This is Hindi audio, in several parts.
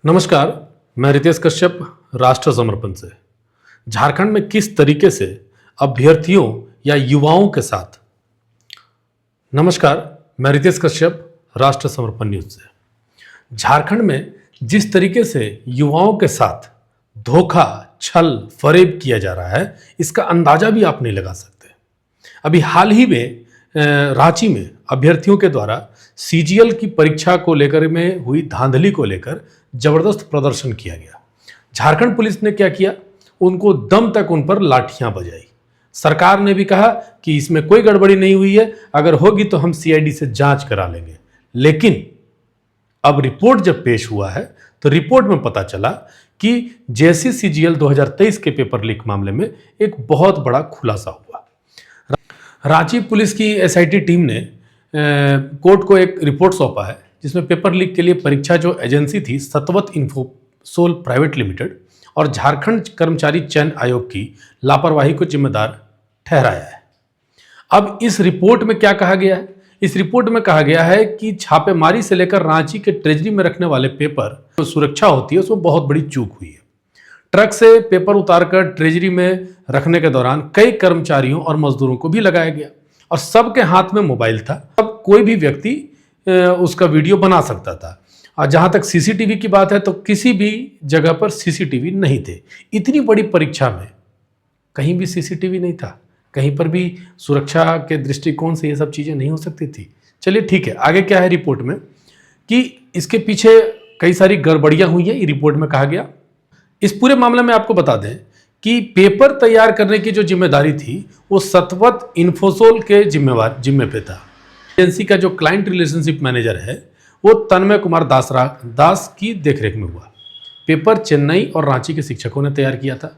नमस्कार, मैं रितेश कश्यप राष्ट्र समर्पण से। झारखंड में किस तरीके से अभ्यर्थियों या युवाओं के साथ नमस्कार, मैं रितेश कश्यप राष्ट्र समर्पण न्यूज से। झारखंड में जिस तरीके से युवाओं के साथ धोखा, छल, फरेब किया जा रहा है, इसका अंदाजा भी आप नहीं लगा सकते। अभी हाल ही में रांची में अभ्यर्थियों के द्वारा सीजीएल की परीक्षा को लेकर में हुई धांधली को लेकर जबरदस्त प्रदर्शन किया गया। झारखंड पुलिस ने क्या किया, उनको दम तक उन पर लाठियां बजाई। सरकार ने भी कहा कि इसमें कोई गड़बड़ी नहीं हुई है, अगर होगी तो हम सीआईडी से जांच करा लेंगे। लेकिन अब रिपोर्ट जब पेश हुआ है तो रिपोर्ट में पता चला कि जेसी सीजीएल 2023 के पेपर लीक मामले में एक बहुत बड़ा खुलासा हुआ। रांची पुलिस की एसआईटी टीम ने कोर्ट को एक रिपोर्ट सौंपा है, जिसमें पेपर लीक के लिए परीक्षा जो एजेंसी थी सतवत इन्फोसोल प्राइवेट लिमिटेड और झारखंड कर्मचारी चयन आयोग की लापरवाही को जिम्मेदार ठहराया है। अब इस रिपोर्ट में क्या कहा गया है? इस रिपोर्ट में कहा गया है कि छापेमारी से लेकर रांची के ट्रेजरी में रखने वाले पेपर जो सुरक्षा होती है उसमें बहुत बड़ी चूक हुई है। ट्रक से पेपर उतारकर ट्रेजरी में रखने के दौरान कई कर्मचारियों और मजदूरों को भी लगाया गया और सबके हाथ में मोबाइल था। अब कोई भी व्यक्ति उसका वीडियो बना सकता था। और जहाँ तक सीसीटीवी की बात है तो किसी भी जगह पर सीसीटीवी नहीं थे। इतनी बड़ी परीक्षा में कहीं भी सीसीटीवी नहीं था, कहीं पर भी सुरक्षा के दृष्टिकोण से ये सब चीज़ें नहीं हो सकती थी। चलिए ठीक है, आगे क्या है रिपोर्ट में कि इसके पीछे कई सारी गड़बड़ियाँ हुई हैं। ये रिपोर्ट में कहा गया। इस पूरे मामले में आपको बता दें कि पेपर तैयार करने की जो जिम्मेदारी थी वो सतवत इन्फोसोल के जिम्मे पे था। एजेंसी का जो क्लाइंट रिलेशनशिप मैनेजर है वो तन्मय कुमार दास की देखरेख में हुआ। पेपर चेन्नई और रांची के शिक्षकों ने तैयार किया था।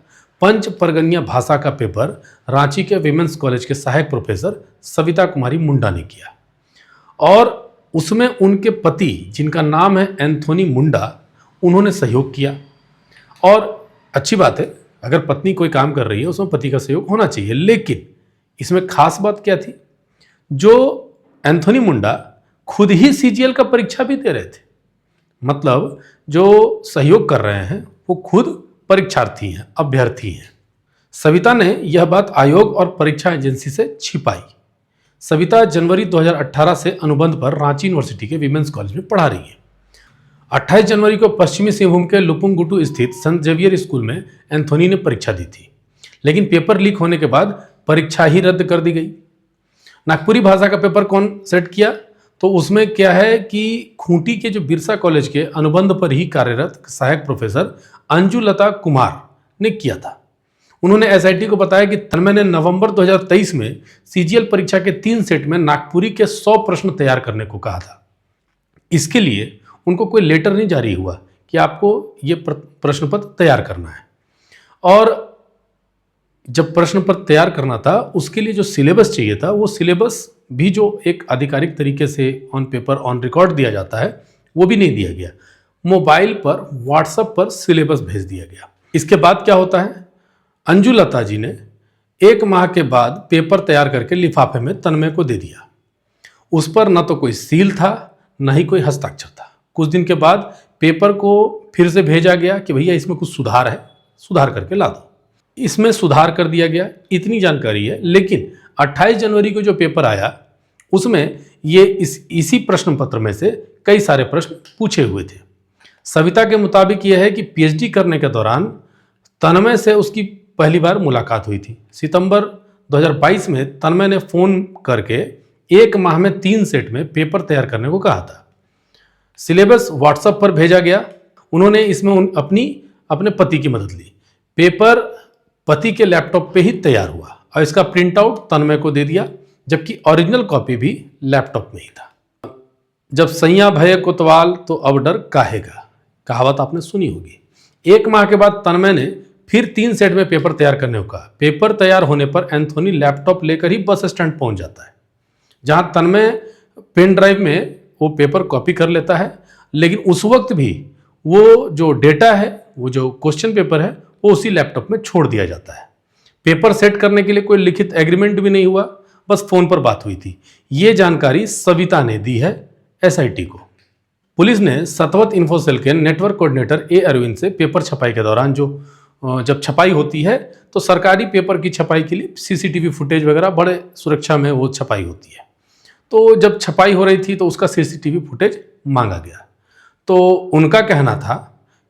पंच परगनिया भाषा का पेपर रांची के विमेंस कॉलेज के सहायक प्रोफेसर सविता कुमारी मुंडा ने किया और उसमें उनके पति, जिनका नाम है एंथोनी मुंडा, उन्होंने सहयोग किया। और अच्छी बात है, अगर पत्नी कोई काम कर रही है उसमें पति का सहयोग होना चाहिए। लेकिन इसमें खास बात क्या थी, जो एंथोनी मुंडा खुद ही सीजीएल का परीक्षा भी दे रहे थे। मतलब जो सहयोग कर रहे हैं वो खुद परीक्षार्थी हैं, अभ्यर्थी हैं। सविता ने यह बात आयोग और परीक्षा एजेंसी से छिपाई। सविता जनवरी 2018 से अनुबंध पर रांची यूनिवर्सिटी के विमेंस कॉलेज में पढ़ा रही है। 28 जनवरी को पश्चिमी सिंहभूम के लुपुंगुटू स्थित संत जेवियर स्कूल में एंथोनी ने परीक्षा दी थी। लेकिन पेपर लीक होने के बाद परीक्षा ही रद्द कर दी गई। नागपुरी भाषा का पेपर कौन सेट किया? तो उसमें क्या है कि खूंटी के जो बिरसा कॉलेज के अनुबंध पर ही कार्यरत सहायक प्रोफेसर अंजुलता कुमार ने किया था। उन्होंने एसआईटी को बताया कि तन्मय ने नवंबर 2023 में सीजीएल परीक्षा के 3 सेट में नागपुरी के 100 प्रश्न तैयार करने को कहा था। इसके लिए उनको कोई लेटर नहीं जारी हुआ कि आपको ये प्रश्न पत्र तैयार करना है। और जब प्रश्न पत्र तैयार करना था उसके लिए जो सिलेबस चाहिए था वो सिलेबस भी जो एक आधिकारिक तरीके से ऑन पेपर ऑन रिकॉर्ड दिया जाता है वो भी नहीं दिया गया। मोबाइल पर व्हाट्सएप पर सिलेबस भेज दिया गया। इसके बाद क्या होता है, अंजुलता जी ने 1 माह के बाद पेपर तैयार करके लिफाफे में तन्मय को दे दिया। उस पर न तो कोई सील था न ही कोई हस्ताक्षर था। कुछ दिन के बाद पेपर को फिर से भेजा गया कि भैया इसमें कुछ सुधार है, सुधार करके ला दो। इसमें सुधार कर दिया गया, इतनी जानकारी है। लेकिन 28 जनवरी को जो पेपर आया उसमें ये इसी प्रश्न पत्र में से कई सारे प्रश्न पूछे हुए थे। सविता के मुताबिक यह है कि पीएचडी करने के दौरान तन्मय से उसकी पहली बार मुलाकात हुई थी। सितंबर 2022 में तन्मय ने फ़ोन करके 1 माह में 3 सेट में पेपर तैयार करने को कहा था। सिलेबस व्हाट्सएप पर भेजा गया। उन्होंने इसमें अपने पति की मदद ली। पेपर पति के लैपटॉप पे ही तैयार हुआ और इसका प्रिंट आउट तन्मय को दे दिया, जबकि ओरिजिनल कॉपी भी लैपटॉप में ही था। जब सैया भये कोतवाल तो अब डर काहेगा, कहावत आपने सुनी होगी। 1 माह के बाद तन्मय ने फिर 3 सेट में पेपर तैयार करने को कहा। पेपर तैयार होने पर एंथोनी लैपटॉप लेकर ही बस स्टैंड पहुंच जाता है, जहां तन्मय पेन ड्राइव में वो पेपर कॉपी कर लेता है। लेकिन उस वक्त भी वो जो डेटा है, वो जो क्वेश्चन पेपर है, वो उसी लैपटॉप में छोड़ दिया जाता है। पेपर सेट करने के लिए कोई लिखित एग्रीमेंट भी नहीं हुआ, बस फोन पर बात हुई थी। ये जानकारी सविता ने दी है एसआईटी को। पुलिस ने सतवत इन्फोसेल के नेटवर्क कोऑर्डिनेटर ए अरविंद से पेपर छपाई के दौरान जब छपाई होती है तो सरकारी पेपर की छपाई के लिए सीसीटीवी फुटेज वगैरह बड़े सुरक्षा में वो छपाई होती है। तो जब छपाई हो रही थी तो उसका सीसीटीवी फुटेज मांगा गया। तो उनका कहना था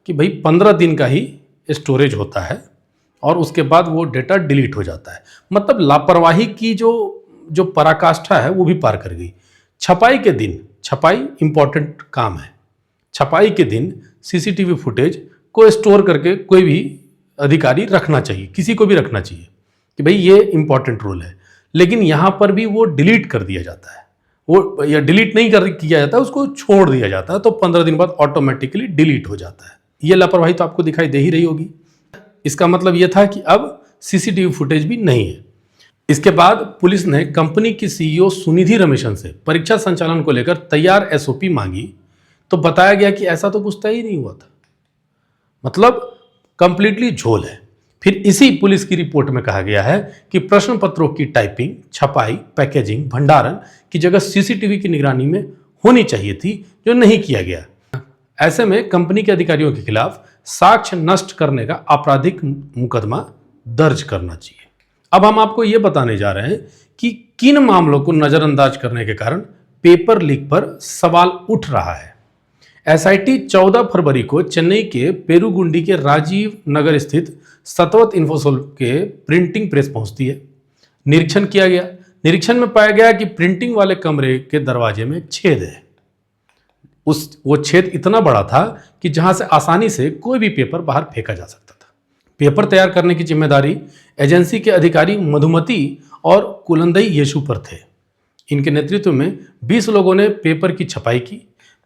कि भाई 15 दिन का ही स्टोरेज होता है और उसके बाद वो डेटा डिलीट हो जाता है। मतलब लापरवाही की जो पराकाष्ठा है वो भी पार कर गई। छपाई के दिन, छपाई इंपॉर्टेंट काम है, छपाई के दिन सीसीटीवी फुटेज को स्टोर करके कोई भी अधिकारी रखना चाहिए, किसी को भी रखना चाहिए कि भाई ये इंपॉर्टेंट रोल है। लेकिन यहाँ पर भी वो डिलीट कर दिया जाता है, वो या डिलीट नहीं किया जाता है, उसको छोड़ दिया जाता है, तो 15 दिन बाद ऑटोमेटिकली डिलीट हो जाता है। ये लापरवाही तो आपको दिखाई दे ही रही होगी। इसका मतलब ये था कि अब सीसीटीवी फुटेज भी नहीं है। इसके बाद पुलिस ने कंपनी की सीईओ सुनिधि रमेशन से परीक्षा संचालन को लेकर तैयार एसओपी मांगी तो बताया गया कि ऐसा तो कुछ तय ही नहीं हुआ था। मतलब कंप्लीटली झोल है। फिर इसी पुलिस की रिपोर्ट में कहा गया है कि प्रश्न पत्रों की टाइपिंग, छपाई, पैकेजिंग, भंडारण की जगह सीसीटीवी की निगरानी में होनी चाहिए थी, जो नहीं किया गया। ऐसे में कंपनी के अधिकारियों के खिलाफ साक्ष्य नष्ट करने का आपराधिक मुकदमा दर्ज करना चाहिए। अब हम आपको ये बताने जा रहे हैं कि किन मामलों को नजरअंदाज करने के कारण पेपर लीक पर सवाल उठ रहा है। एसआईटी 14 फरवरी को चेन्नई के पेरुगुंडी के राजीव नगर स्थित सतवत इन्फोसेल के प्रिंटिंग प्रेस पहुंचती है। निरीक्षण किया गया। निरीक्षण में पाया गया कि प्रिंटिंग वाले कमरे के दरवाजे में एक छेद है। वो छेद इतना बड़ा था कि जहां से आसानी से कोई भी पेपर बाहर फेंका जा सकता था। पेपर तैयार करने की जिम्मेदारी एजेंसी के अधिकारी मधुमती और कुलंदई यीशु पर थे। इनके नेतृत्व में 20 लोगों ने पेपर की छपाई की।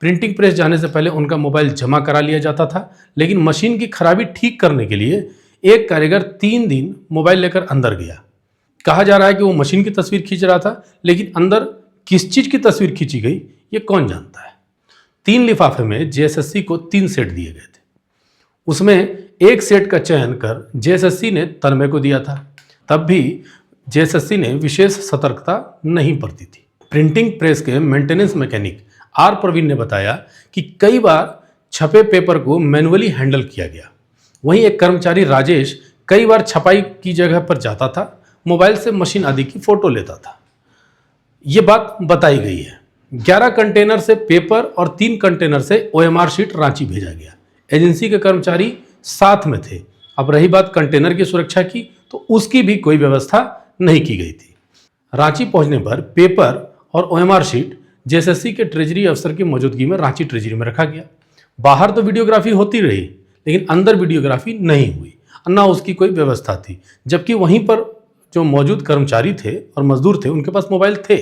प्रिंटिंग प्रेस जाने से पहले उनका मोबाइल जमा करा लिया जाता था, लेकिन मशीन की खराबी ठीक करने के लिए एक कारीगर 3 दिन मोबाइल लेकर अंदर गया। कहा जा रहा है कि वो मशीन की तस्वीर खींच रहा था, लेकिन अंदर किस चीज की तस्वीर खींची गई ये कौन जानता है। 3 लिफाफे में जेएसएससी को 3 सेट दिए गए थे। उसमें एक सेट का चयन कर जेएसएससी ने तन्मय को दिया था। तब भी जेएसएससी ने विशेष सतर्कता नहीं बरती थी। प्रिंटिंग प्रेस के मेंटेनेंस मैकेनिक आर प्रवीण ने बताया कि कई बार छपे पेपर को मैनुअली हैंडल किया गया। वहीं एक कर्मचारी राजेश कई बार छपाई की जगह पर जाता था, मोबाइल से मशीन आदि की फोटो लेता था। ये बात बताई गई है। 11 कंटेनर से पेपर और 3 कंटेनर से ओएमआर शीट रांची भेजा गया। एजेंसी के कर्मचारी साथ में थे। अब रही बात कंटेनर की सुरक्षा की, तो उसकी भी कोई व्यवस्था नहीं की गई थी। रांची पहुंचने पर पेपर और ओएमआर शीट जेएसएससी के ट्रेजरी अफसर की मौजूदगी में रांची ट्रेजरी में रखा गया। बाहर तो वीडियोग्राफी होती रही, लेकिन अंदर वीडियोग्राफी नहीं हुई, ना उसकी कोई व्यवस्था थी। जबकि वहीं पर जो मौजूद कर्मचारी थे और मजदूर थे, उनके पास मोबाइल थे।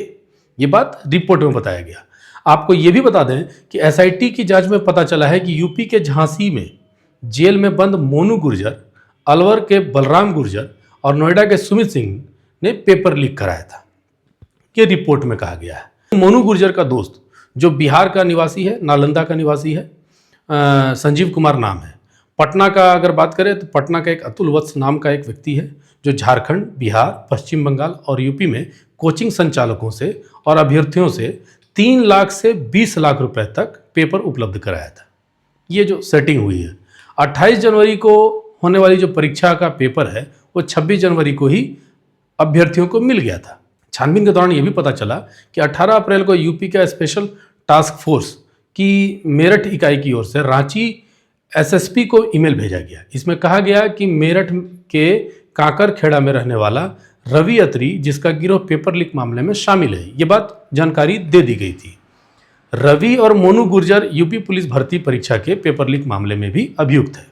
ये बात रिपोर्ट में बताया गया। आपको ये भी बता दें कि एसआईटी की जांच में पता चला है कि यूपी के झांसी में जेल में बंद मोनू गुर्जर, अलवर के बलराम गुर्जर और नोएडा के सुमित सिंह ने पेपर लीक कराया था। ये रिपोर्ट में कहा गया है। मोनू गुर्जर का दोस्त, जो बिहार का निवासी है, नालंदा का निवासी है, संजीव कुमार नाम है। पटना का अगर बात करें तो पटना का एक अतुल वत्स नाम का एक व्यक्ति है, जो झारखंड, बिहार, पश्चिम बंगाल और यूपी में कोचिंग संचालकों से और अभ्यर्थियों से 3 लाख से 20 लाख रुपए तक पेपर उपलब्ध कराया था। ये जो सेटिंग हुई है, 28 जनवरी को होने वाली जो परीक्षा का पेपर है, वो 26 जनवरी को ही अभ्यर्थियों को मिल गया था। छानबीन के दौरान यह भी पता चला कि 18 अप्रैल को यूपी का स्पेशल टास्क फोर्स की मेरठ इकाई की ओर से रांची एसएसपी को ईमेल भेजा गया। इसमें कहा गया कि मेरठ के काकरखेड़ा में रहने वाला रवि अत्री, जिसका गिरोह पेपर लीक मामले में शामिल है, ये बात जानकारी दे दी गई थी। रवि और मोनू गुर्जर यूपी पुलिस भर्ती परीक्षा के पेपर लीक मामले में भी अभियुक्त है।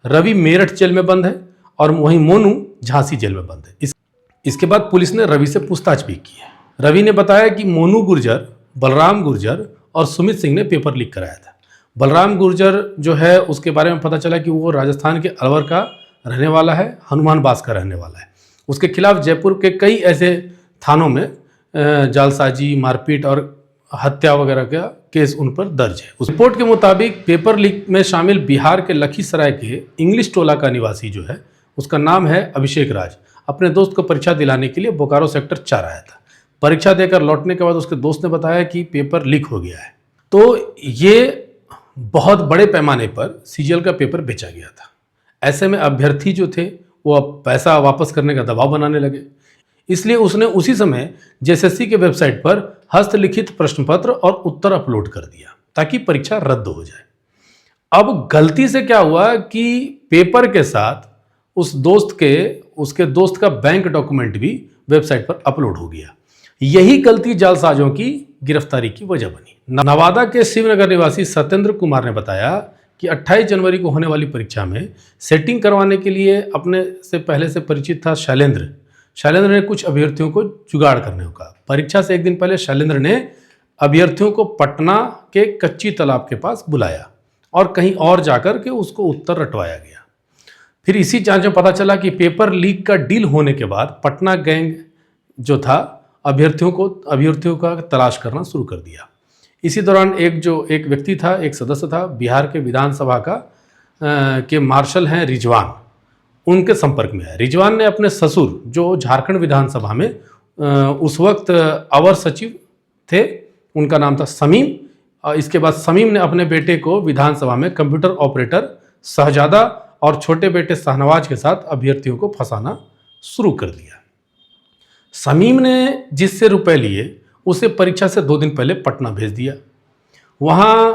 रवि मेरठ जेल में बंद है और वहीं मोनू झांसी जेल में बंद है। इसके बाद पुलिस ने रवि से पूछताछ भी की है। रवि ने बताया कि मोनू गुर्जर, बलराम गुर्जर और सुमित सिंह ने पेपर लीक कराया था। बलराम गुर्जर जो है, उसके बारे में पता चला कि वो राजस्थान के अलवर का रहने वाला है, हनुमान बास का रहने वाला है। उसके खिलाफ जयपुर के कई ऐसे थानों में जालसाजी, मारपीट और हत्या वगैरह का केस उन पर दर्ज है। उस रिपोर्ट के मुताबिक पेपर लीक में शामिल बिहार के लखीसराय के इंग्लिश टोला का निवासी जो है, उसका नाम है अभिषेक राज, अपने दोस्त को परीक्षा दिलाने के लिए बोकारो सेक्टर 4 आया था। परीक्षा देकर लौटने के बाद उसके दोस्त ने बताया कि पेपर लीक हो गया है। तो ये बहुत बड़े पैमाने पर सीजीएल का पेपर बेचा गया था। ऐसे में अभ्यर्थी जो थे वो अब पैसा वापस करने का दबाव बनाने लगे। इसलिए उसने उसी समय जेएसएससी के वेबसाइट पर हस्तलिखित प्रश्न पत्र और उत्तर अपलोड कर दिया ताकि परीक्षा रद्द हो जाए। अब गलती से क्या हुआ कि पेपर के साथ उसके दोस्त का बैंक डॉक्यूमेंट भी वेबसाइट पर अपलोड हो गया। यही गलती जालसाजों की गिरफ्तारी की वजह बनी। नवादा के शिवनगर निवासी सत्येंद्र कुमार ने बताया कि 28 जनवरी को होने वाली परीक्षा में सेटिंग करवाने के लिए अपने से पहले से परिचित था शैलेंद्र ने कुछ अभ्यर्थियों को जुगाड़ करने को कहा। परीक्षा से एक दिन पहले शैलेंद्र ने अभ्यर्थियों को पटना के कच्ची तालाब के पास बुलाया और कहीं और जाकर के उसको उत्तर रटवाया गया। फिर इसी जांच में पता चला कि पेपर लीक का डील होने के बाद पटना गैंग जो था अभ्यर्थियों का तलाश करना शुरू कर दिया। इसी दौरान एक व्यक्ति था, एक सदस्य था, बिहार के विधानसभा के मार्शल हैं रिजवान, उनके संपर्क में है। रिजवान ने अपने ससुर जो झारखंड विधानसभा में उस वक्त अवर सचिव थे, उनका नाम था समीम। इसके बाद समीम ने अपने बेटे को विधानसभा में कंप्यूटर ऑपरेटर शहजादा और छोटे बेटे शाहनवाज के साथ अभ्यर्थियों को फंसाना शुरू कर दिया। समीम ने जिससे रुपए लिए उसे परीक्षा से 2 दिन पहले पटना भेज दिया। वहां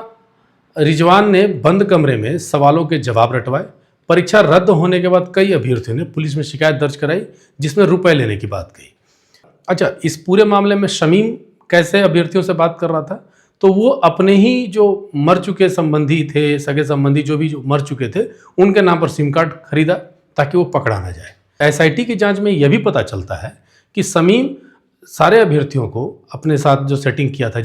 रिजवान ने बंद कमरे में सवालों के जवाब रटवाए। परीक्षा रद्द होने के बाद कई अभ्यर्थियों ने पुलिस में शिकायत दर्ज कराई जिसमें रुपए लेने की बात कही। अच्छा, इस पूरे मामले में शमीम कैसे अभ्यर्थियों से बात कर रहा था, तो वो अपने ही जो मर चुके संबंधी थे, सगे संबंधी जो मर चुके थे, उनके नाम पर सिम कार्ड खरीदा ताकि वो पकड़ा ना जाए। एसआईटी की जांच में यह भी पता चलता है कि समीम सारे अभ्यर्थियों को अपने साथ जो सेटिंग किया था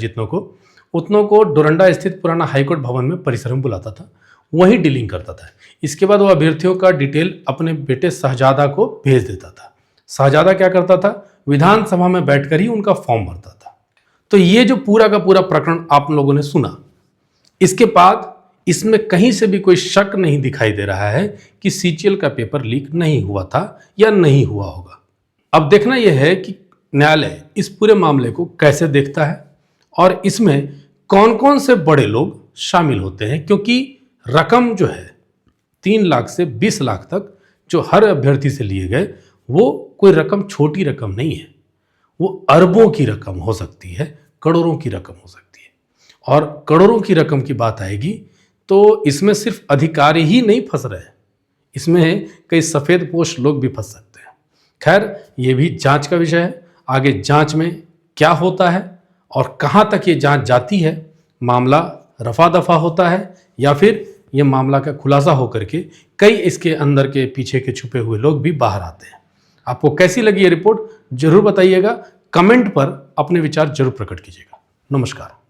उतनों को डोरंडा स्थित पुराना हाईकोर्ट भवन में परिसर में बुलाता था, वहीं डीलिंग करता था। इसके बाद वो अभ्यर्थियों का डिटेल अपने बेटे शहजादा को भेज देता था। शहजादा क्या करता था, विधानसभा में बैठकर ही उनका फॉर्म भरता था। तो ये जो पूरा का पूरा प्रकरण आप लोगों ने सुना, इसके बाद इसमें कहीं से भी कोई शक नहीं दिखाई दे रहा है कि सीजीएल का पेपर लीक नहीं हुआ था या नहीं हुआ होगा। अब देखना यह है कि न्यायालय इस पूरे मामले को कैसे देखता है और इसमें कौन कौन से बड़े लोग शामिल होते हैं, क्योंकि रकम जो है 3 लाख से 20 लाख तक जो हर अभ्यर्थी से लिए गए, वो कोई रकम छोटी रकम नहीं है। वो अरबों की रकम हो सकती है, करोड़ों की रकम हो सकती है। और करोड़ों की रकम की बात आएगी तो इसमें सिर्फ अधिकारी ही नहीं फंस रहे हैं, इसमें कई सफ़ेदपोश लोग भी फंस सकते हैं। खैर, ये भी जांच का विषय है। आगे जांच में क्या होता है और कहाँ तक ये जांच जाती है, मामला रफा दफा होता है या फिर ये मामला का खुलासा होकर के कई इसके अंदर के पीछे के छुपे हुए लोग भी बाहर आते हैं। आपको कैसी लगी ये रिपोर्ट जरूर बताइएगा, कमेंट पर अपने विचार जरूर प्रकट कीजिएगा। नमस्कार।